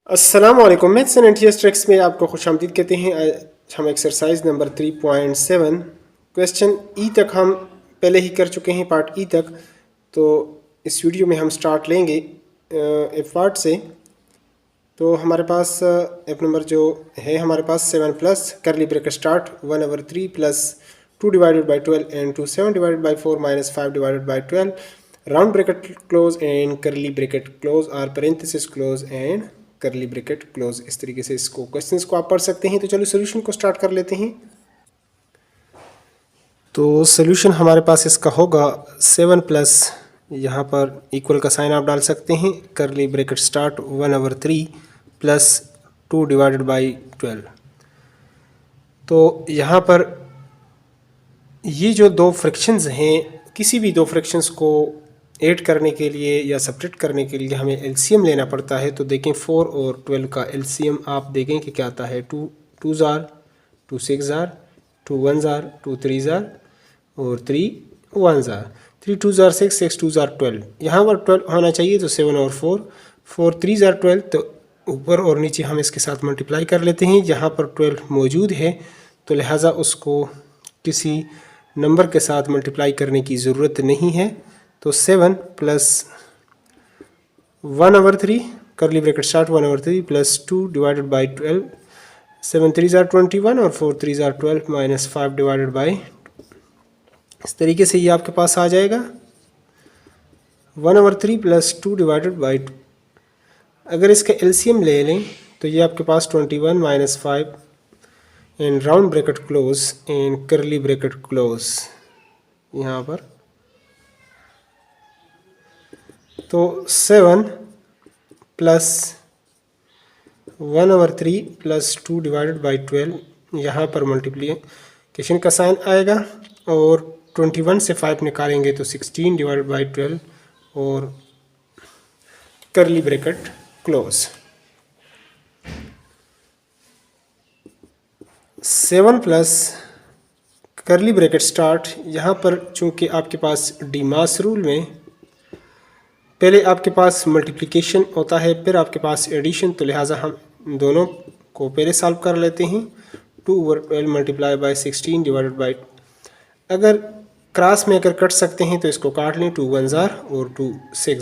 अस्सलामुअलैकुम। Maths and NTS tricks में आपको खुशामदीद कहते हैं। आज हम एक्सरसाइज नंबर 3.7 क्वेश्चन ई तक हम पहले ही कर चुके हैं, पार्ट ई तक। तो इस वीडियो में हम स्टार्ट लेंगे एफ पार्ट से। तो हमारे पास एफ नंबर जो है हमारे पास 7 plus curly bracket start 1/3 plus 2 divided by 12 and 2 7 divided by 4 minus 5 divided by 12 round bracket close and curly bracket close or parenthesis close and curly bracket close. इस तरीके से इसको क्वेश्चंस को आप पढ़ सकते हैं। तो चलो सोल्यूशन को स्टार्ट कर लेते हैं। तो सोल्यूशन हमारे पास इसका होगा 7 प्लस, यहाँ पर इक्वल का साइन आप डाल सकते हैं, करली bracket start 1/3 plus 2 divided by 12। तो यहाँ पर ये जो दो फ्रैक्शंस हैं, किसी भी दो फ्रैक्शंस को ऐड करने के लिए या सब्ट्रैक्ट करने के लिए हमें एलसीएम लेना पड़ता है। तो देखें 4 और 12 का एलसीएम आप देखें कि क्या आता है। 2 2 2 6 2 1 2 3 और 3 1 3 2 6 6 2 12। यहाँ पर 12 होना चाहिए, तो 7 और 4 3 12। तो ऊपर और नीचे हम इसके साथ मल्टीप्लाई कर लेते हैं। यहाँ पर 12 मौजूद है तो लिहाजा उसको किसी नंबर के साथ मल्टीप्लाई करने की ज़रूरत नहीं है। तो 7 प्लस 1/3 करली bracket start 1/3 plus 2 divided by 12, 7 3 21 और 4 3 12 माइनस 5 डिवाइडेड बाई, इस तरीके से ये आपके पास आ जाएगा 1/3 प्लस 2 डिवाइडेड बाई। अगर इसका एलसीएम ले लें तो ये आपके पास 21 minus 5 and round bracket close and curly bracket close यहाँ पर। तो 7 प्लस 1/3 प्लस 2 डिवाइडेड बाई 12 यहाँ पर मल्टीप्लिकेशन का साइन आएगा और 21 से 5 निकालेंगे तो 16 डिवाइडेड बाई 12 और करली bracket close. 7 plus curly bracket start, यहाँ पर चूँकि आपके पास डीमास रूल में पहले आपके पास मल्टीप्लिकेशन होता है फिर आपके पास एडिशन, तो लिहाजा हम दोनों को पहले सॉल्व कर लेते हैं। 2/12 मल्टीप्लाई बाई 16 डिवाइडेड बाई, अगर क्रॉस में अगर कट सकते हैं तो इसको काट लें। 2 1 और 2 6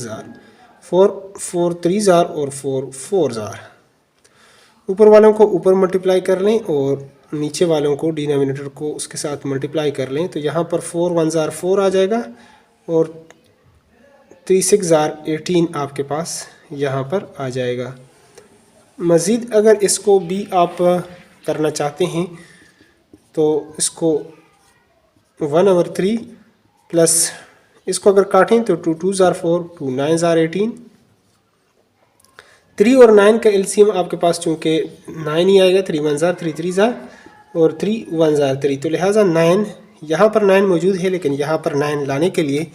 4 3 और 4 4। ऊपर वालों को ऊपर मल्टीप्लाई कर लें और नीचे वालों को डिनोमिनेटर को उसके साथ मल्टीप्लाई कर लें। तो यहाँ पर 4 1 4 आ जाएगा और 3 6 18 आपके पास यहाँ पर आ जाएगा। मज़ीद अगर इसको भी आप करना चाहते हैं तो इसको 1/3 प्लस इसको अगर काटें तो 2 2 4 2 9 18। 3 और 9 का एलसीएम आपके पास चूँकि 9 ही आएगा। 3 1 3 3 और 3 1 3, तो लिहाजा 9, यहाँ पर 9 मौजूद है लेकिन यहाँ पर 9 लाने के लिए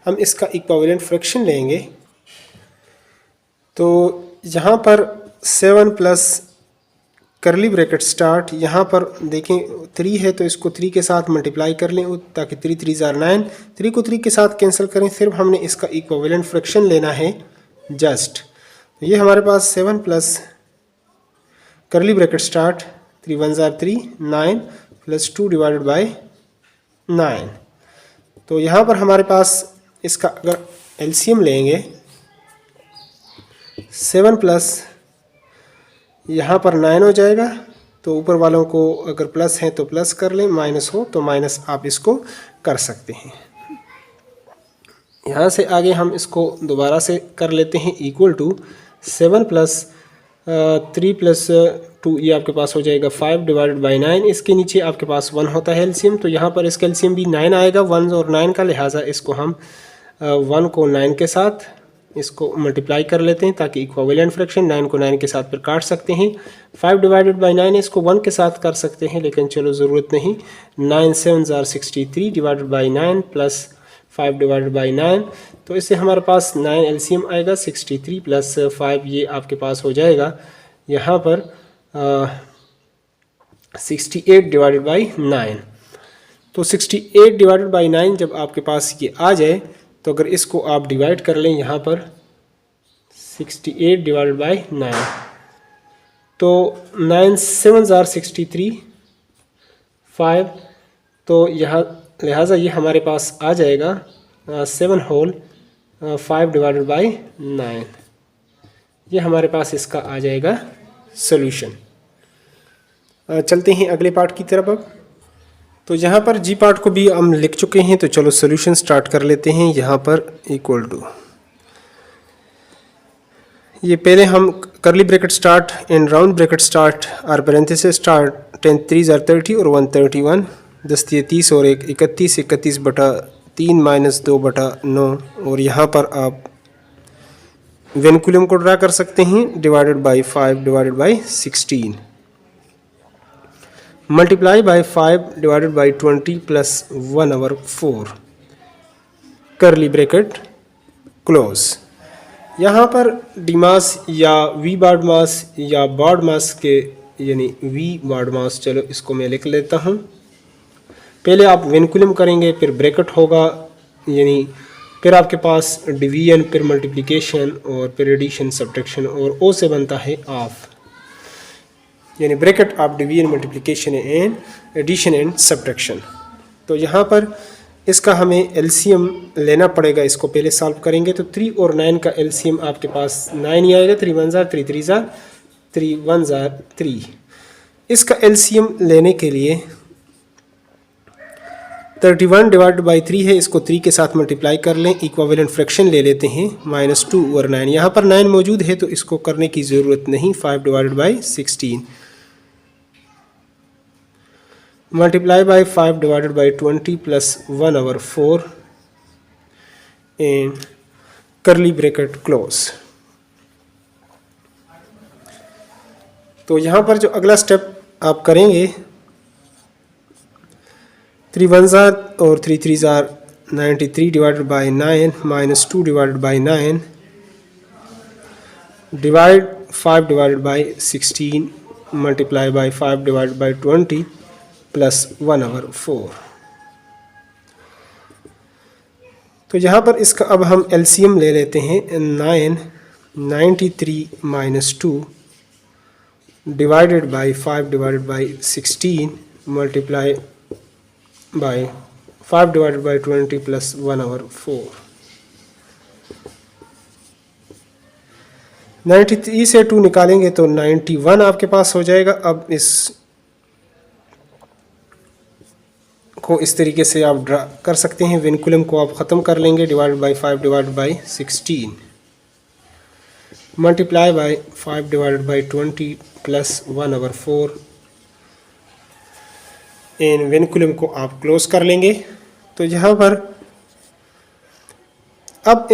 हम इसका इक्विवेलेंट फ्रैक्शन लेंगे। तो यहाँ पर 7 प्लस करली ब्रैकेट स्टार्ट, यहाँ पर देखें 3 है तो इसको 3 के साथ मल्टीप्लाई कर लें ताकि 3 3 9, 3 को 3 के साथ कैंसिल करें। सिर्फ हमने इसका इक्विवेलेंट फ्रैक्शन लेना है जस्ट। ये हमारे पास 7 plus curly bracket start 3 1 3 9 plus 2 divided by 9। तो यहाँ पर हमारे पास इसका अगर एलसीएम लेंगे 7 प्लस यहाँ पर 9 हो जाएगा। तो ऊपर वालों को अगर प्लस है तो प्लस कर लें, माइनस हो तो माइनस आप इसको कर सकते हैं। यहाँ से आगे हम इसको दोबारा से कर लेते हैं। इक्वल टू 7 प्लस 3 प्लस 2, ये आपके पास हो जाएगा 5 डिवाइडेड बाई 9। इसके नीचे आपके पास 1 होता है एलसीएम, तो यहाँ पर इसका एलसीएम भी 9 आएगा 1 और 9 का। लिहाजा इसको हम 1 को 9 के साथ इसको मल्टीप्लाई कर लेते हैं ताकि इक्विवेलेंट फ्रैक्शन 9 को 9 के साथ फिर काट सकते हैं। 5 डिवाइडेड बाई 9 इसको 1 के साथ कर सकते हैं लेकिन चलो ज़रूरत नहीं। 9 7 63 divided by 9 plus 5 divided by 9, तो इससे हमारे पास 9 एलसीएम आएगा। 63 प्लस 5 ये आपके पास हो जाएगा यहाँ पर 68 डिवाइडेड बाई 9। तो 68 डिवाइडेड बाई 9 जब आपके पास ये आ जाए तो अगर इसको आप डिवाइड कर लें यहाँ पर 68 डिवाइडेड बाई 9, तो 9 7 ज़ार 63 5, तो यहाँ लिहाजा ये हमारे पास आ जाएगा 7 होल 5 डिवाइडेड बाई 9। ये हमारे पास इसका आ जाएगा सॉल्यूशन। चलते हैं अगले पार्ट की तरफ अब। तो यहाँ पर जी पार्ट को भी हम लिख चुके हैं, तो चलो सॉल्यूशन स्टार्ट कर लेते हैं। यहाँ पर इक्वल टू, ये पहले हम करली bracket start and round bracket start और पैरेंथेसिस स्टार्ट 10 3 ज़ार 30 और 1 31 10 30 और 1 31 31 बटा 3 माइनस 2 बटा 9। और यहाँ पर आप वेनकुलम को ड्रा कर सकते हैं divided by 5 divided by 16 multiply by 5 divided by 20 plus 1/4 करली ब्रैकेट क्लोज। यहाँ पर डी मास या वी बार्ड मास या बार्ड मास के यानी वी बार्ड मास, चलो इसको मैं लिख लेता हूँ। पहले आप वेनकुलम करेंगे, फिर ब्रैकेट होगा, यानी फिर आपके पास डिवीजन, फिर मल्टीप्लिकेशन और फिर एडिशन सब्ट्रैक्शन, और ओ से बनता है ऑफ, यानी bracket of division multiplication and addition and subtraction. तो यहाँ पर इसका हमें एलसीएम लेना पड़ेगा। इसको पहले सॉल्व करेंगे तो 3 और 9 का एलसीएम आपके पास 9 ही आएगा। 3 1 ज़ार 3 3 ज़ार 3 1 ज़ार 3। इसका एलसीएम लेने के लिए 31 डिवाइडेड बाई 3 है, इसको 3 के साथ मल्टीप्लाई कर लें। इक्विवेलेंट फ्रैक्शन ले लेते हैं -2 और 9। यहाँ पर 9 मौजूद है तो इसको करने की ज़रूरत नहीं। 5 divided by 16 multiply by 5 divided by 20 plus 1/4 and curly bracket close. तो यहाँ पर जो अगला स्टेप आप करेंगे, 3 1 ज़ार और 3 3 ज़ार 93 divided by 9 -2 divided by 9 divide 5 divided by 16 multiply by 5 divided by 20 plus 1/4। तो यहाँ पर इसका अब हम एलसीएम ले लेते हैं। 93 minus 2 divided by 5 divided by 16 multiply by 5 divided by 20 plus 1/4। 93 से 2 निकालेंगे तो 91 आपके पास हो जाएगा। अब इस को इस तरीके से आप ड्रा कर सकते हैं। विनकुलम को आप ख़त्म कर लेंगे। Divided by 5 divided by 16 multiply by 5 divided by 20 plus 1/4 in vinculum को आप क्लोज कर लेंगे। तो यहाँ पर अब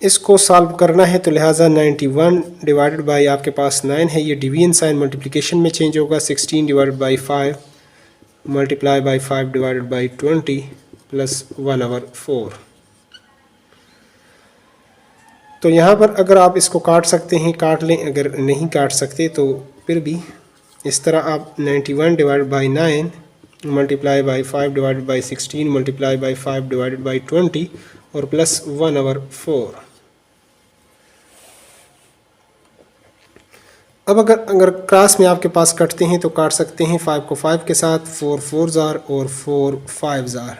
इसको सॉल्व करना है, तो लिहाजा 91 डिवाइडेड बाई आपके पास 9 है, ये डिवीजन साइन मल्टीप्लिकेशन में चेंज होगा। 16 divided by 5 multiply by 5 divided by 20 plus 1/4। तो यहाँ पर अगर आप इसको काट सकते हैं काट लें, अगर नहीं काट सकते तो फिर भी इस तरह आप 91 divided by 9 multiply by 5 divided by 16 multiply by 5 divided by 20 और प्लस 1/4। अब अगर क्रॉस में आपके पास कटते हैं तो काट सकते हैं 5 को 5 के साथ, 4 4 ज़ार और 4 5 ज़ार।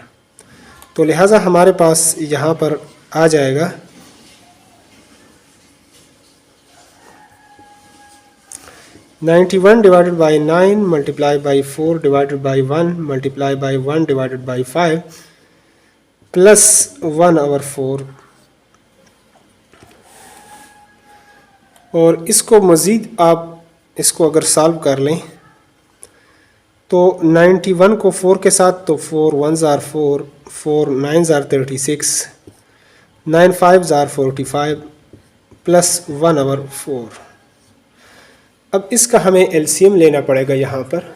तो लिहाजा हमारे पास यहाँ पर आ जाएगा 91 divided by 9 multiply by 4 divided by 1 multiply by 1 divided by 5 plus 1/4। और इसको मज़ीद आप इसको अगर सॉल्व कर लें तो 91 को 4 के साथ, तो 4 1 ज़ार 4 4 9 ज़ार 36 9 5 ज़ार 45 प्लस 1/4। अब इसका हमें एलसीएम लेना पड़ेगा यहाँ पर।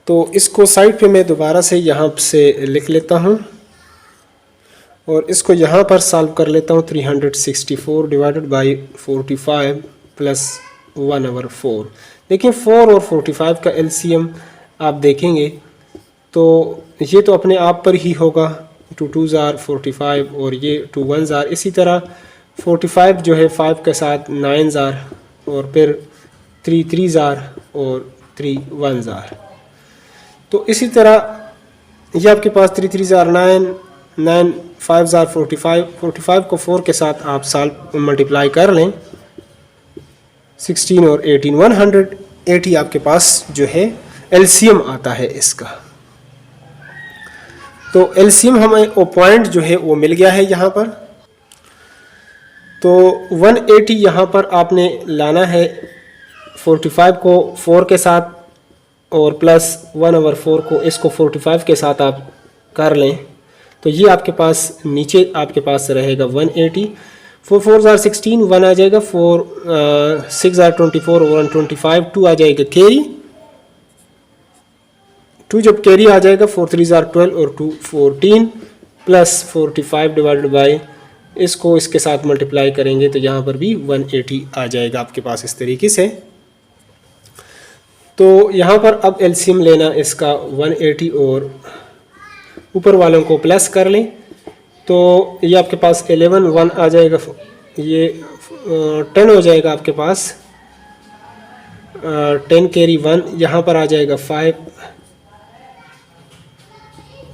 तो इसको साइड पे मैं दोबारा से यहाँ से लिख लेता हूँ और इसको यहाँ पर सॉल्व कर लेता हूँ। 364 डिवाइडेड बाई 45 प्लस 1/4। देखिए 4 और 45 का एलसीएम आप देखेंगे तो ये तो अपने आप पर ही होगा। 2 2 ज़ार 45 और ये 2 1 ज़ार। इसी तरह 45 जो है 5 के साथ 9 ज़ार और फिर 3 3s और 3 1s। तो इसी तरह ये आपके पास 3 3s 9, 9 5s 45, 45 को 4 के साथ आप साल मल्टीप्लाई कर लें, 16 और 18, 180 आपके पास जो है एलसीएम आता है इसका। तो एलसीएम हमें वो पॉइंट जो है वो मिल गया है यहाँ पर। तो 180 यहाँ पर आपने लाना है 45 को 4 के साथ और प्लस 1/4 को इसको 45 के साथ आप कर लें, तो ये आपके पास नीचे आपके पास रहेगा 180। 4 4s 16, 1 आ जाएगा, 4 6 24 और 125, 2 आ जाएगा कैरी, 2 जब कैरी आ जाएगा 4 3s 12 और 2 14 प्लस 45 डिवाइडेड बाई इसको इसके साथ मल्टीप्लाई करेंगे तो यहाँ पर भी 180 आ जाएगा आपके पास इस तरीके से। तो यहाँ पर अब एलसीएम लेना इसका 180 और ऊपर वालों को प्लस कर लें, तो ये आपके पास 11 1 आ जाएगा, ये 10 हो जाएगा आपके पास, 10 कैरी 1, यहाँ पर आ जाएगा 5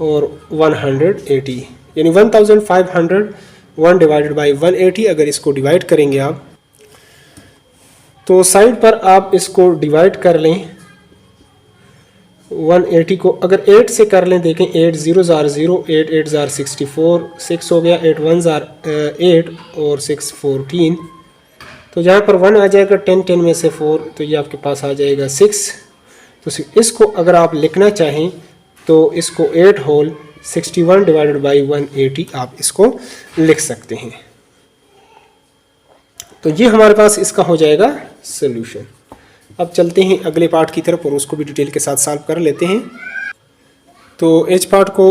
और 180, यानी 1500 1 डिवाइडेड बाई 180। अगर इसको डिवाइड करेंगे आप तो साइड पर आप इसको डिवाइड कर लें 180 को, अगर 8 से कर लें, देखें 8 0s 0, 8 8s 64, 6 हो गया, 8 1s 8 और 6 14, तो जहाँ पर 1 आ जाएगा 10 10 में से 4, तो ये आपके पास आ जाएगा 6। तो इसको अगर आप लिखना चाहें तो इसको 8 होल 61 डिवाइडेड बाई 180 आप इसको लिख सकते हैं। तो ये हमारे पास इसका हो जाएगा सोल्यूशन। अब चलते हैं अगले पार्ट की तरफ और उसको भी डिटेल के साथ सॉल्व कर लेते हैं। तो एच पार्ट को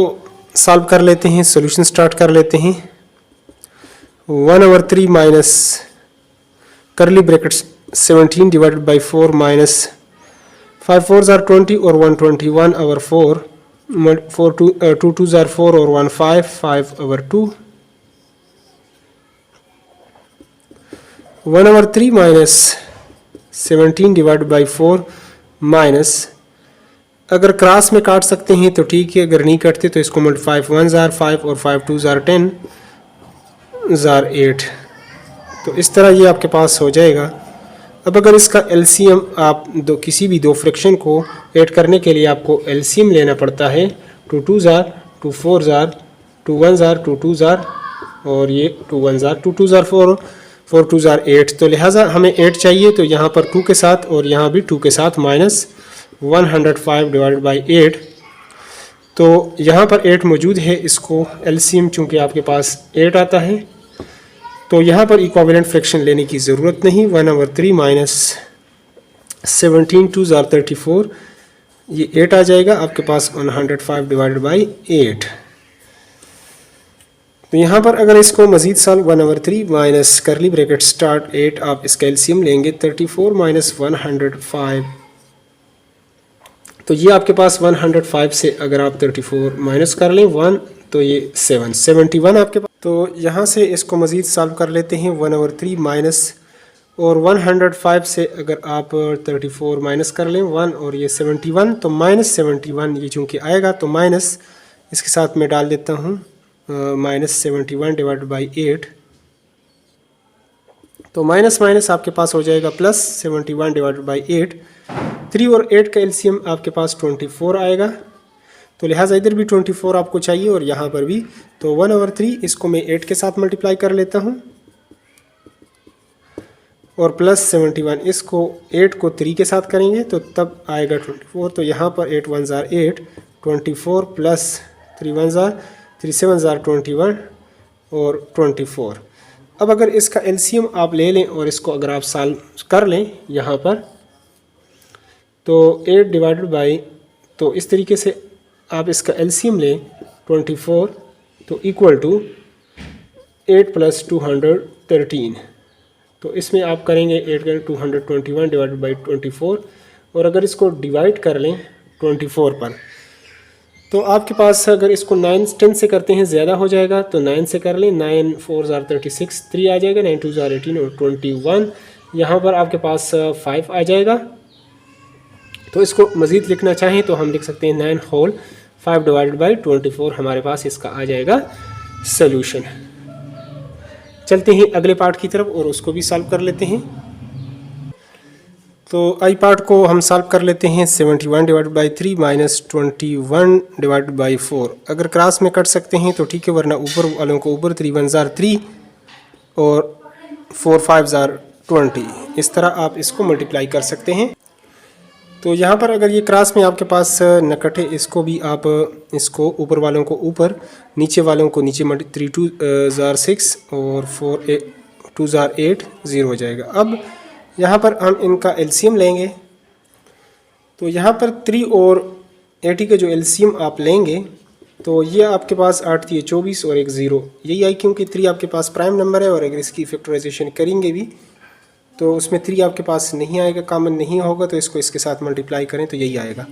सॉल्व कर लेते हैं, सॉल्यूशन स्टार्ट कर लेते हैं। 1/3 माइनस करली brackets 17 divided by 4 minus 5 4s 20 और 121/4, 2 2s 4 और 1 5/2, 1/3 माइनस 17 डिवाइडेड बाई 4 माइनस, अगर क्रॉस में काट सकते हैं तो ठीक है, अगर नहीं काटते तो इसको मल्टीप्लाई 5 1s 5 और 5 2s 10 8। तो इस तरह ये आपके पास हो जाएगा। अब अगर इसका एलसीएम आप किसी भी दो फ्रैक्शन को ऐड करने के लिए आपको एलसीएम लेना पड़ता है, 2 2s 2 4s 2 1s 2 2s और ये 2 1s 2 2s 4 4 2s 8। तो लिहाजा हमें 8 चाहिए, तो यहाँ पर 2 के साथ और यहाँ भी 2 के साथ माइनस 105 डिवाइडेड बाई 8। तो यहाँ पर 8 मौजूद है, इसको एलसीएम चूँकि आपके पास 8 आता है तो यहाँ पर इक्विवेलेंट फ्रैक्शन लेने की ज़रूरत नहीं। 1/3 माइनस 17 2s 34, ये 8 आ जाएगा आपके पास 105 डिवाइडेड बाई 8। तो यहाँ पर अगर इसको मज़ीद सॉल्व 1/3 माइनस करली ब्रैकेट स्टार्ट 8 आप इसका एलसीएम लेंगे 34 माइनस 105, तो ये आपके पास 105 से अगर आप 34 माइनस कर लें 1 तो ये 71 आपके पास। तो यहाँ से इसको मज़ीद सॉल्व कर लेते हैं 1/3 माइनस और 105 से अगर आप 34 माइनस कर लें 1 और ये 71, तो माइनस 71 ये चूँकि आएगा तो माइनस इसके साथ मैं डाल देता हूँ माइनस 71 डिवाइडेड बाई 8, तो माइनस माइनस आपके पास हो जाएगा प्लस 71 डिवाइडेड बाई 8। 3 और 8 का एलसीएम आपके पास 24 आएगा, तो लिहाजा इधर भी 24 आपको चाहिए और यहाँ पर भी। तो 1/3 इसको मैं 8 के साथ मल्टीप्लाई कर लेता हूँ और प्लस 71 इसको 8 को 3 के साथ करेंगे तो तब आएगा 24। तो यहाँ पर 8 1s 8, 24 प्लस 3 1s 3 7s 21 और 24। अब अगर इसका एलसीएम आप ले लें और इसको अगर आप सॉल्व कर लें यहाँ पर, तो 8 डिवाइडेड बाई, तो इस तरीके से आप इसका एलसीएम लें 24, तो इक्वल टू 8 प्लस 213, तो इसमें आप करेंगे 8 करें 221 डिवाइडेड बाई 24, और अगर इसको डिवाइड कर लें 24 पर, तो आपके पास अगर इसको 9 10 से करते हैं ज़्यादा हो जाएगा, तो 9 से कर लें, 9 4s 36, 3 आ जाएगा, 9 2s 18 और 21, यहाँ पर आपके पास 5 आ जाएगा। तो इसको मज़ीद लिखना चाहें तो हम लिख सकते हैं 9 होल 5 डिवाइडेड बाई 24 हमारे पास इसका आ जाएगा सॉल्यूशन। चलते हैं अगले पार्ट की तरफ और उसको भी सॉल्व कर लेते हैं। तो आई पार्ट को हम सॉल्व कर लेते हैं। 71 divided by 3 minus 21 divided by 4। अगर क्रॉस में कट सकते हैं तो ठीक है, वरना ऊपर वालों को ऊपर 3 1 जार 3 और 4 5 जार 20, इस तरह आप इसको मल्टीप्लाई कर सकते हैं। तो यहाँ पर अगर ये क्रॉस में आपके पास न कटे, इसको भी आप इसको ऊपर वालों को ऊपर, नीचे वालों को नीचे 3 2 जार 6 और 4 2 जार 8 0 हो जाएगा। अब यहाँ पर हम इनका एलसीएम लेंगे। तो यहाँ पर 3 और 80 का जो एलसीएम आप लेंगे तो ये आपके पास 8 थी 24 और एक 0 यही आई, क्योंकि 3 आपके पास प्राइम नंबर है और अगर इसकी फैक्टराइजेशन करेंगे भी तो उसमें 3 आपके पास नहीं आएगा, कॉमन नहीं होगा, तो इसको इसके साथ मल्टीप्लाई करें तो यही आएगा।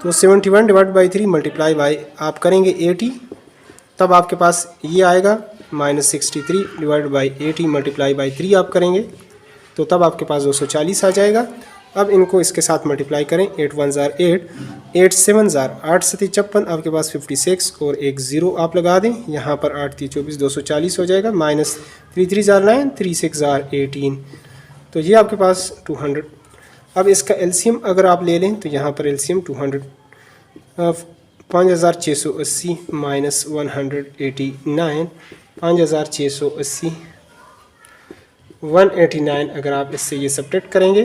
तो 71 डिवाइड बाई 3 मल्टीप्लाई बाई आप करेंगे 80, तब आपके पास ये आएगा minus 63 divide by 80 multiply by 3 आप करेंगे तो तब आपके पास 240 आ जाएगा। अब इनको इसके साथ मल्टीप्लाई करें, 8 1 जार 8, 8 7 जार 8 7 56, आपके पास 56 और एक 0 आप लगा दें। यहाँ पर 8 3 24 240 हो जाएगा, माइनस 3 3 जार 9 3 6 जार 18, तो ये आपके पास 200। अब इसका एलसीएम अगर आप ले लें तो यहाँ पर एलसीएम 200 5680 माइनस 189 5680 189, अगर आप इससे ये सब्ट्रैक्ट करेंगे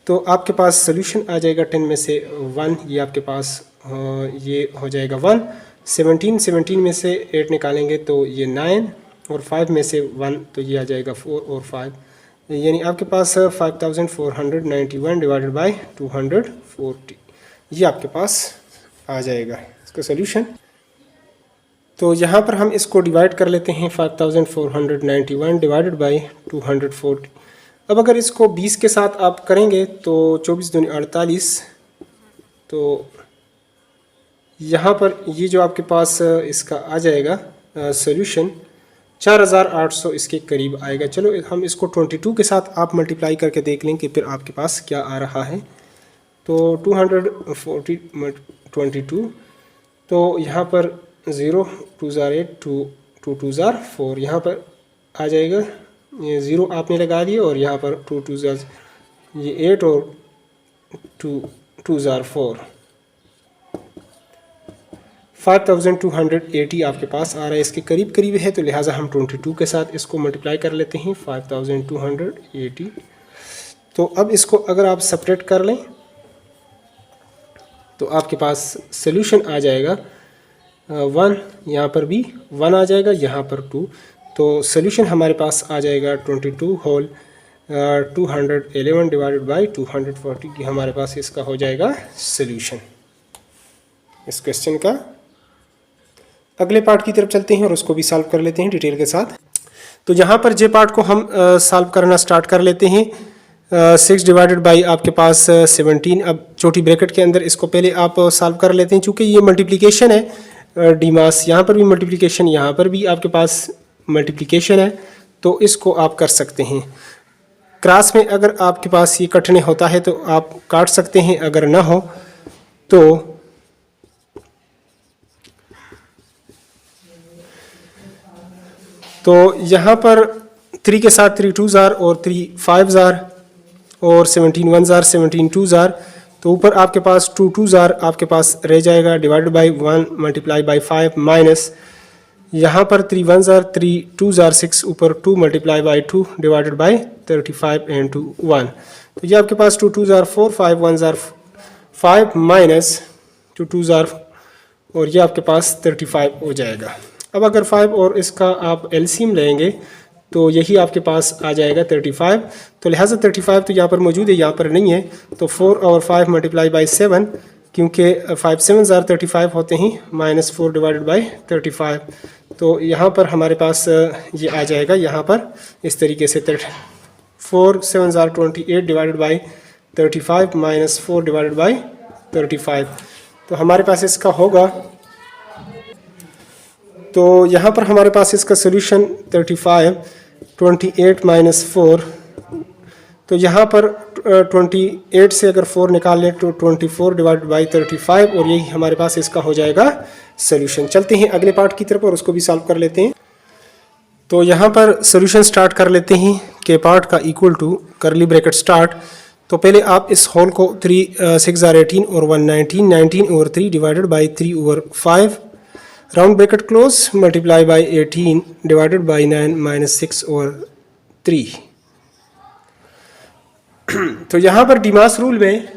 तो आपके पास सोल्यूशन आ जाएगा 10 में से 1, ये आपके पास ये हो जाएगा 1। 17 में से 8 निकालेंगे तो ये 9 और 5 में से 1 तो ये आ जाएगा 4 और 5, यानी आपके पास 5491 डिवाइडेड बाई 240, ये आपके पास आ जाएगा इसका सोल्यूशन। तो यहाँ पर हम इसको डिवाइड कर लेते हैं 5491 डिवाइडेड बाई 240। अब अगर इसको 20 के साथ आप करेंगे तो 24 दूनी 48, तो यहाँ पर ये जो आपके पास इसका आ जाएगा सोल्यूशन 4800 इसके करीब आएगा। चलो हम इसको 22 के साथ आप मल्टीप्लाई करके देख लें कि फिर आपके पास क्या आ रहा है। तो 240 22, तो यहाँ पर 0 2 जार 8 2 2 जार 4, यहाँ पर आ जाएगा, ये 0 आपने लगा दिया और यहाँ पर 2 2 जार ये 8 और 2 2 जार 4, 5280 आपके पास आ रहा है, इसके करीब करीब है, तो लिहाजा हम 22 के साथ इसको मल्टीप्लाई कर लेते हैं 5280। तो अब इसको अगर आप सेपरेट कर लें तो आपके पास सोल्यूशन आ जाएगा 1, यहाँ पर भी 1 आ जाएगा, यहाँ पर 2, तो सोल्यूशन हमारे पास आ जाएगा 22 होल 211 डिवाइडेड बाई 240 की हमारे पास इसका हो जाएगा सोल्यूशन इस क्वेश्चन का। अगले पार्ट की तरफ चलते हैं और उसको भी सॉल्व कर लेते हैं डिटेल के साथ। तो यहाँ पर जे पार्ट को हम सॉल्व करना स्टार्ट कर लेते हैं। 6 डिवाइडेड बाई आपके पास 17, अब छोटी ब्रैकेट के अंदर इसको पहले आप सॉल्व कर लेते हैं, चूँकि ये मल्टीप्लिकेशन है डीमास, यहाँ पर भी मल्टीप्लिकेशन, यहाँ पर भी आपके पास मल्टीप्लिकेशन है, तो इसको आप कर सकते हैं। क्रॉस में अगर आपके पास ये कटने होता है तो आप काट सकते हैं, अगर ना हो तो यहाँ पर 3 के साथ 3 2 जार और 3 5 जार और 17 1 जार 17 2 जार, तो ऊपर आपके पास 2 2 जार आपके पास रह जाएगा divided by 1 multiply by 5 minus यहाँ पर 3 1 जार 3 2 जार 6 ऊपर 2 multiply by 2 divided by 35 and 2 1, तो ये आपके पास 2 2 जार 4 5 1 जार 5 माइनस 2 2 जार और ये आपके पास 35 हो जाएगा। अब अगर 5 और इसका आप एलसीएम लेंगे तो यही आपके पास आ जाएगा 35, तो लिहाजा 35 तो यहाँ पर मौजूद है, यहाँ पर नहीं है, तो 4 और 5 मल्टीप्लाई बाई 7, क्योंकि 5 7 जार 35 होते हैं, माइनस 4 डिवाइडेड बाई 35, तो यहाँ पर हमारे पास ये आ जाएगा, यहाँ पर इस तरीके से 4 7 jar 28 divided by 35 minus 4 divided by 35, तो हमारे पास इसका होगा, तो यहाँ पर हमारे पास इसका सोल्यूशन 35 28 माइनस 4, तो यहाँ पर 28 से अगर 4 निकाल लें तो 24 डिवाइड बाई 35 और यही हमारे पास इसका हो जाएगा सोल्यूशन। चलते हैं अगले पार्ट की तरफ और उसको भी सॉल्व कर लेते हैं। तो यहाँ पर सोल्यूशन स्टार्ट कर लेते हैं के पार्ट का equal to curly bracket start. तो पहले आप इस होल को 3 6 are 18 और 119 19 over 3 divided by 3 over 5 round bracket close multiply by 18 divided by 9 minus 6 over 3। तो यहाँ पर डिमास रूल में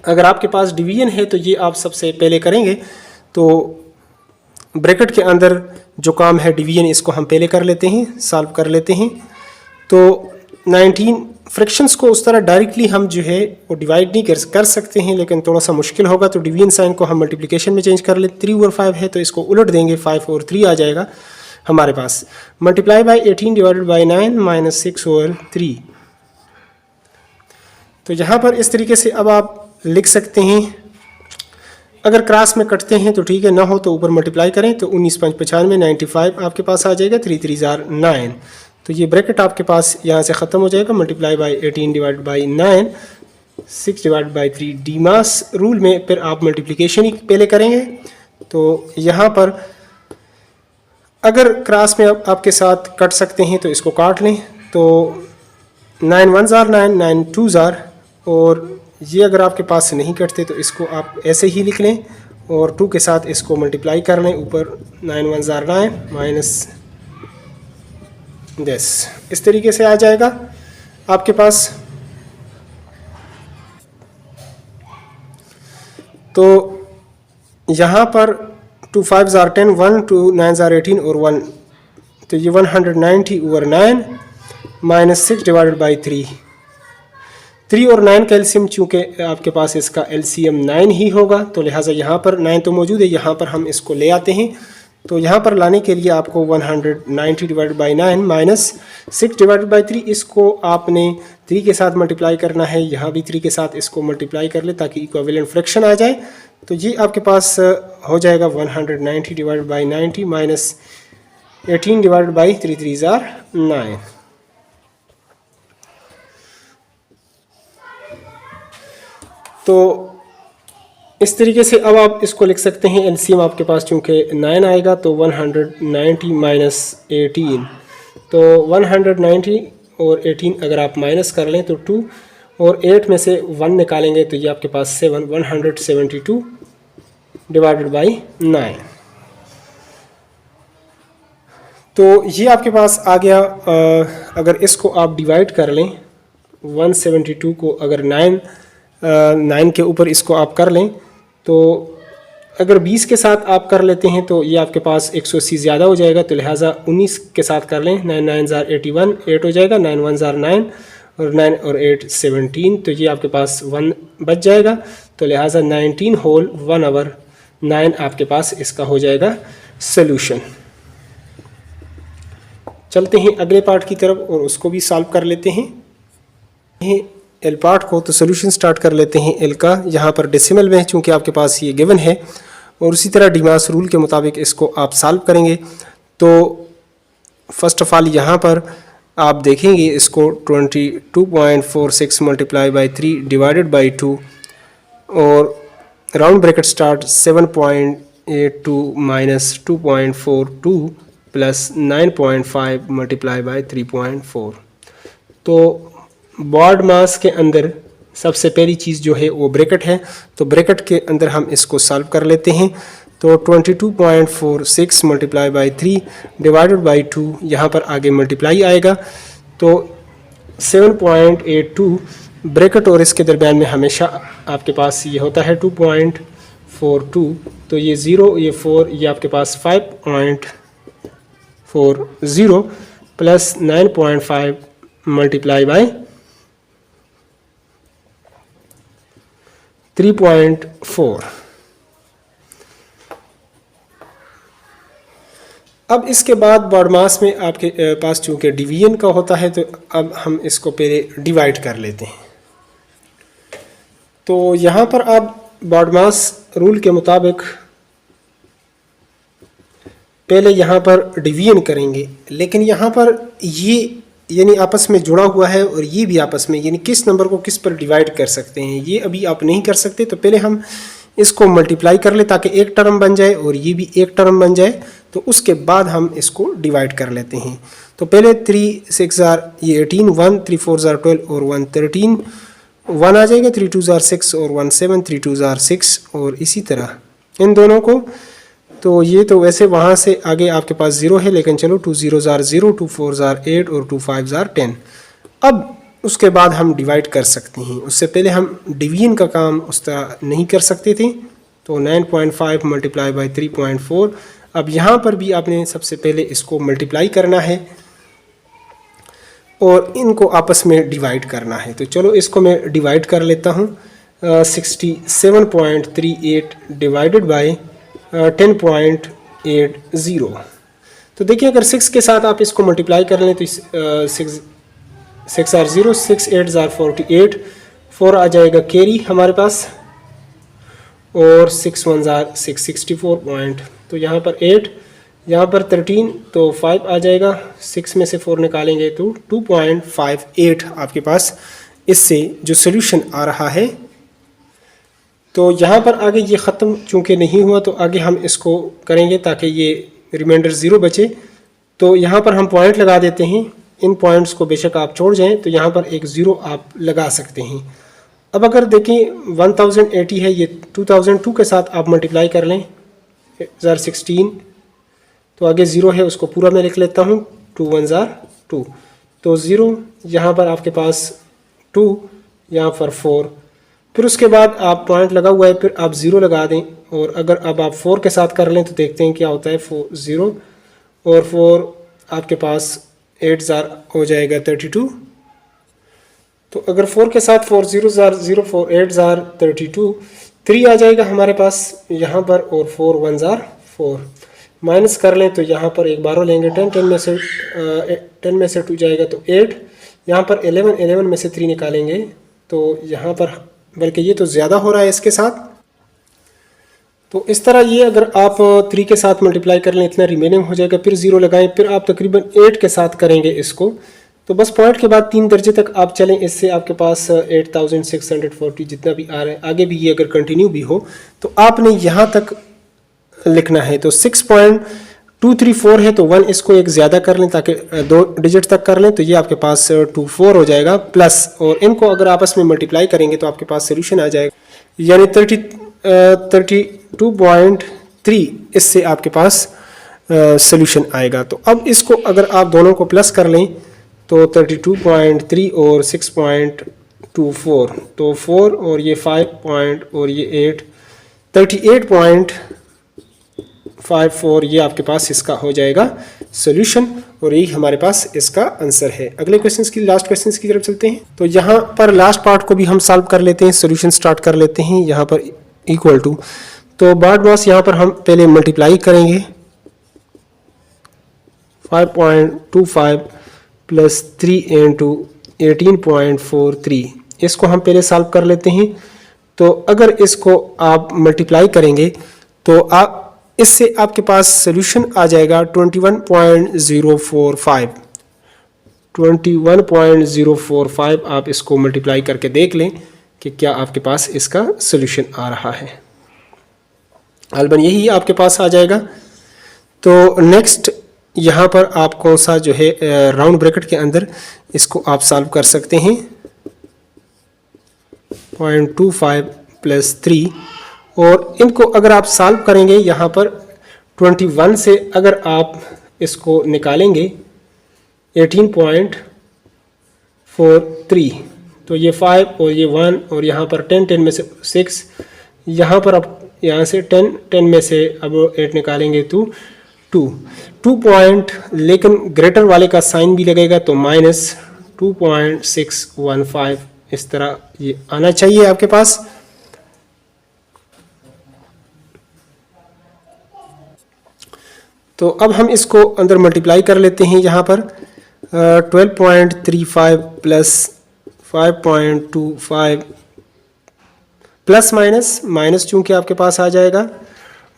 अगर आपके पास डिवीजन है तो ये आप सबसे पहले करेंगे। तो ब्रैकेट के अंदर जो काम है डिवीजन इसको हम पहले कर लेते हैं, सॉल्व कर लेते हैं। तो 19 फ्रैक्शंस को उस तरह डायरेक्टली हम जो है वो डिवाइड नहीं कर सकते हैं, लेकिन थोड़ा सा मुश्किल होगा। तो डिवीजन साइन को हम मल्टीप्लिकेशन में चेंज कर लेते। 3 ओवर 5 है तो इसको उलट देंगे, 5 ओवर 3 आ जाएगा हमारे पास। Multiply by 18 divided by 9 minus 6 over 3। तो यहाँ पर इस तरीके से अब आप लिख सकते हैं। अगर क्रॉस में कटते हैं तो ठीक है, ना हो तो ऊपर मल्टीप्लाई करें तो 19 5 95 95 आपके पास आ जाएगा। 3 3 are 9। तो ये ब्रैकेट आपके पास यहाँ से ख़त्म हो जाएगा। Multiply by 18 divide by 9 6 divide by 3। DMAS rule में फिर आप मल्टीप्लिकेशन ही पहले करेंगे। तो यहाँ पर अगर क्रॉस में आपके साथ कट सकते हैं तो इसको काट लें। तो 9 1 are 9 9 2 are, और ये अगर आपके पास से नहीं कटते तो इसको आप ऐसे ही लिख लें और 2 के साथ इसको मल्टीप्लाई कर लें। ऊपर 9 1 are 9 माइनस 10 इस तरीके से आ जाएगा आपके पास। तो यहाँ पर 2 5 are 10 1 2 9 are 18 और 1, तो ये 190 ओवर 9 माइनस 6 डिवाइडेड बाई 3। 3 और 9 का एलसीएम चूँकि आपके पास इसका एलसीएम 9 ही होगा, तो लिहाजा यहाँ पर 9 तो मौजूद है, यहाँ पर हम इसको ले आते हैं। तो यहाँ पर लाने के लिए आपको 190 divided by 9 minus 6 divided by 3, इसको आपने 3 के साथ मल्टीप्लाई करना है। यहाँ भी 3 के साथ इसको मल्टीप्लाई कर ले ताकि इक्विवेलेंट फ्रैक्शन आ जाए। तो ये आपके पास हो जाएगा 190 divided by 90 minus 18 divided by 3 3 are 9। तो इस तरीके से अब आप इसको लिख सकते हैं। एलसीएम आपके पास चूँकि 9 आएगा तो 190 माइनस 18, तो 190 और 18 अगर आप माइनस कर लें तो 2 और 8 में से 1 निकालेंगे तो ये आपके पास 7 172 डिवाइडेड बाई 9। तो ये आपके पास आ गया। अगर इसको आप डिवाइड कर लें 172 को अगर 9 के ऊपर इसको आप कर लें, तो अगर 20 के साथ आप कर लेते हैं तो ये आपके पास 180 ज़्यादा हो जाएगा। तो लिहाजा 19 के साथ कर लें। 9 9 are 81 8 हो जाएगा। 9 1 are 9 और 9 और 8 17, तो ये आपके पास 1 बच जाएगा। तो लिहाजा 19 होल 1 over 9 आपके पास इसका हो जाएगा सोल्यूशन। चलते हैं अगले पार्ट की तरफ और उसको भी सॉल्व कर लेते हैं। एल पार्ट को तो सोल्यूशन स्टार्ट कर लेते हैं एल का। यहाँ पर डेसिमल में चूँकि आपके पास ये गिवन है और उसी तरह डिमास रूल के मुताबिक इसको आप सॉल्व करेंगे। तो फर्स्ट ऑफ ऑल यहाँ पर आप देखेंगे इसको 22.46 मल्टीप्लाई बाई 3 डिवाइडेड बाई 2 और round bracket start 7.82 minus 2.42 plus 9.5 multiply by 3.4। तो बॉड मास के अंदर सबसे पहली चीज़ जो है वो ब्रैकेट है। तो ब्रैकेट के अंदर हम इसको सॉल्व कर लेते हैं। तो 22.46 मल्टीप्लाई बाई 3 डिवाइडेड बाई 2, यहाँ पर आगे मल्टीप्लाई आएगा। तो 7.82 ब्रैकेट और इसके दरमियान में हमेशा आपके पास ये होता है 2.42, तो ये 0 ये 4, ये आपके पास 5.40 प्लस 9.5 मल्टीप्लाई बाई 3.4। अब इसके बाद बॉड मास में आपके पास चूँकि डिवीजन का होता है, तो अब हम इसको पहले डिवाइड कर लेते हैं। तो यहाँ पर आप बॉड मास रूल के मुताबिक पहले यहाँ पर डिवीजन करेंगे, लेकिन यहाँ पर ये यानी आपस में जुड़ा हुआ है और ये भी आपस में, यानी किस नंबर को किस पर डिवाइड कर सकते हैं ये अभी आप नहीं कर सकते। तो पहले हम इसको मल्टीप्लाई कर ले ताकि एक टर्म बन जाए और ये भी एक टर्म बन जाए, तो उसके बाद हम इसको डिवाइड कर लेते हैं। तो पहले 3 6 ये 18, 1 3 4 12 और 1 13, 1 आ जाएगा, 3 2 6 और 1 7, 3 2 6 और इसी तरह इन दोनों को। तो ये तो वैसे वहाँ से आगे आपके पास 0 है, लेकिन चलो 2 0 0, 2 4 8 और 2 5 10। अब उसके बाद हम डिवाइड कर सकते हैं। उससे पहले हम डिवीजन का काम उस तरह नहीं कर सकते थे। तो 9.5 मल्टीप्लाई बाई 3.4। अब यहाँ पर भी आपने सबसे पहले इसको मल्टीप्लाई करना है और इनको आपस में डिवाइड करना है। तो चलो इसको मैं डिवाइड कर लेता हूँ। 67.38 डिवाइडेड बाई 10.80। तो देखिए अगर 6 के साथ आप इसको मल्टीप्लाई कर लें तो 6 6 0, 6 8 48, 4 आ जाएगा कैरी हमारे पास, और 6 1 6 64 पॉइंट। तो यहाँ पर 8, यहाँ पर 13, तो 5 आ जाएगा, 6 में से 4 निकालेंगे तो 2.58 आपके पास इससे जो सोल्यूशन आ रहा है। तो यहाँ पर आगे ये ख़त्म चूँकि नहीं हुआ तो आगे हम इसको करेंगे ताकि ये रिमाइंडर 0 बचे। तो यहाँ पर हम पॉइंट लगा देते हैं। इन पॉइंट्स को बेशक आप छोड़ जाएं तो यहाँ पर एक 0 आप लगा सकते हैं। अब अगर देखें 1080 है, ये 2002 के साथ आप मल्टीप्लाई कर लें 16, तो आगे 0 है उसको पूरा मैं लिख लेता हूँ, 2 1 2, तो 0 यहाँ पर आपके पास 2, यहाँ पर 4, फिर उसके बाद आप पॉइंट लगा हुआ है, फिर आप 0 लगा दें। और अगर अब आप 4 के साथ कर लें तो देखते हैं क्या होता है, 4 0 और 4 आपके पास 8 हो जाएगा 32। तो अगर 4 के साथ 4 0 0 4 8 32, 3 आ जाएगा हमारे पास यहाँ पर, और 4 1 4 माइनस कर लें तो यहाँ पर एक 12 लेंगे, 10 में से 2 जाएगा तो 8, यहाँ पर 11 में से 3 निकालेंगे तो यहाँ पर, बल्कि ये तो ज़्यादा हो रहा है इसके साथ। तो इस तरह ये अगर आप 3 के साथ मल्टीप्लाई कर लें इतना रिमेनिंग हो जाएगा, फिर 0 लगाएं, फिर आप तकरीबन 8 के साथ करेंगे इसको। तो बस पॉइंट के बाद 3 दर्जे तक आप चलें, इससे आपके पास 8640 जितना भी आ रहा है, आगे भी ये अगर कंटिन्यू भी हो तो आपने यहाँ तक लिखना है। तो 6.234 है तो 1 इसको एक ज़्यादा कर लें ताकि 2 डिजिट तक कर लें, तो ये आपके पास 24 हो जाएगा प्लस, और इनको अगर आपस में मल्टीप्लाई करेंगे तो आपके पास सोल्यूशन आ जाएगा, यानी 32.3 इससे आपके पास सोल्यूशन आएगा। तो अब इसको अगर आप दोनों को प्लस कर लें तो 32.3 और 6.24, तो 4 और ये 5 और ये 8, 38.54 ये आपके पास इसका हो जाएगा सोल्यूशन, और यही हमारे पास इसका आंसर है। अगले क्वेश्चन की, लास्ट क्वेश्चन की तरफ चलते हैं। तो यहाँ पर लास्ट पार्ट को भी हम सॉल्व कर लेते हैं, सोल्यूशन स्टार्ट कर लेते हैं। यहाँ पर इक्वल टू, तो बार्ड मास यहाँ पर हम पहले मल्टीप्लाई करेंगे 5.25 प्लस 3 इंटू 18.43, इसको हम पहले सॉल्व कर लेते हैं। तो अगर इसको आप मल्टीप्लाई करेंगे तो आप इससे आपके पास सोल्यूशन आ जाएगा 21.045। 21.045 आप इसको मल्टीप्लाई करके देख लें कि क्या आपके पास इसका सोल्यूशन आ रहा है। अलबन यही आपके पास आ जाएगा। तो नेक्स्ट यहाँ पर आप कौन सा जो है राउंड ब्रैकेट के अंदर इसको आप सॉल्व कर सकते हैं, 0.25 प्लस 3, और इनको अगर आप सॉल्व करेंगे यहाँ पर 21 से अगर आप इसको निकालेंगे 18.43, तो ये 5 और ये 1 और यहाँ पर 10 में से 6, यहाँ पर अब यहाँ से 10 में से अब 8 निकालेंगे तो 2 पॉइंट, लेकिन ग्रेटर वाले का साइन भी लगेगा तो माइनस 2.615 इस तरह ये आना चाहिए आपके पास। तो अब हम इसको अंदर मल्टीप्लाई कर लेते हैं। यहाँ पर 12.35 प्लस 5.25 प्लस माइनस चूँकि आपके पास आ जाएगा,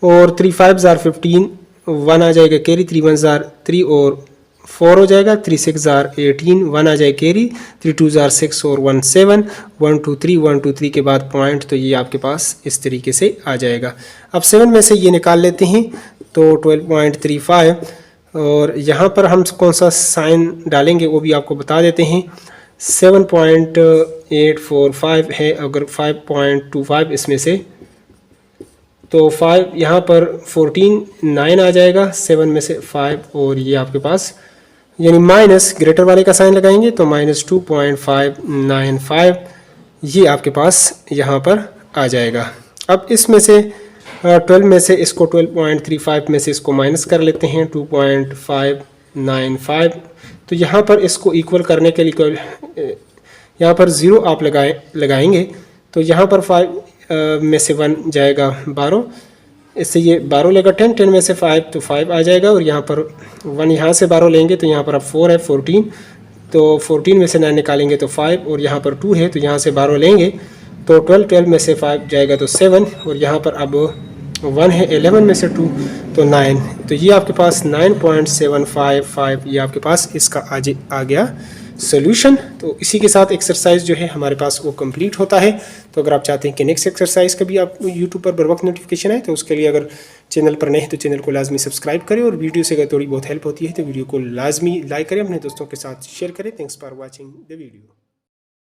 और 3 5 15, 1 आ जाएगा कैरी, 3 1 3 और 4 हो जाएगा, 3 6 जार 18, 1 आ जाए कैरी, 3 2 जार 6 और 1 7, 1 2 3, 1 2 3 के बाद पॉइंट, तो ये आपके पास इस तरीके से आ जाएगा। अब 7 में से ये निकाल लेते हैं तो 12.35, और यहाँ पर हम कौन सा साइन डालेंगे वो भी आपको बता देते हैं। 7.845 है, अगर 5.25 इसमें से, तो 5 यहाँ पर 14 9 आ जाएगा 7 में से 5, और ये आपके पास यानी माइनस ग्रेटर वाले का साइन लगाएंगे तो -2.595, ये आपके पास यहाँ पर आ जाएगा। अब इसमें से 12 में से इसको 12.35 में से इसको माइनस कर लेते हैं 2.595, तो यहाँ पर इसको इक्वल करने के लिए यहाँ पर 0 आप लगाएंगे तो यहाँ पर 5 में से 1 जाएगा 12, इससे ये 12 लेगा 10, 10 में से 5 तो 5 आ जाएगा, और यहाँ पर 1 यहाँ से 12 लेंगे तो यहाँ पर अब 4 है 14, तो 14 में से 9 निकालेंगे तो 5, और यहाँ पर 2 है तो यहाँ से 12 लेंगे तो 12 में से 5 जाएगा तो 7, और यहाँ पर अब 1 है 11 में से 2 तो 9, तो ये आपके पास 9.755 ये आपके पास इसका आ गया सोल्यूशन। तो इसी के साथ एक्सरसाइज जो है हमारे पास वो कंप्लीट होता है। तो अगर आप चाहते हैं कि नेक्स्ट एक्सरसाइज का भी आप यूट्यूब पर बर वक्त नोटिफिकेशन आए, तो उसके लिए अगर चैनल पर नए हैं तो चैनल को लाजमी सब्सक्राइब करें, और वीडियो से अगर थोड़ी बहुत हेल्प होती है तो वीडियो को लाजमी लाइक करें, अपने दोस्तों के साथ शेयर करें। Thanks for watching the video.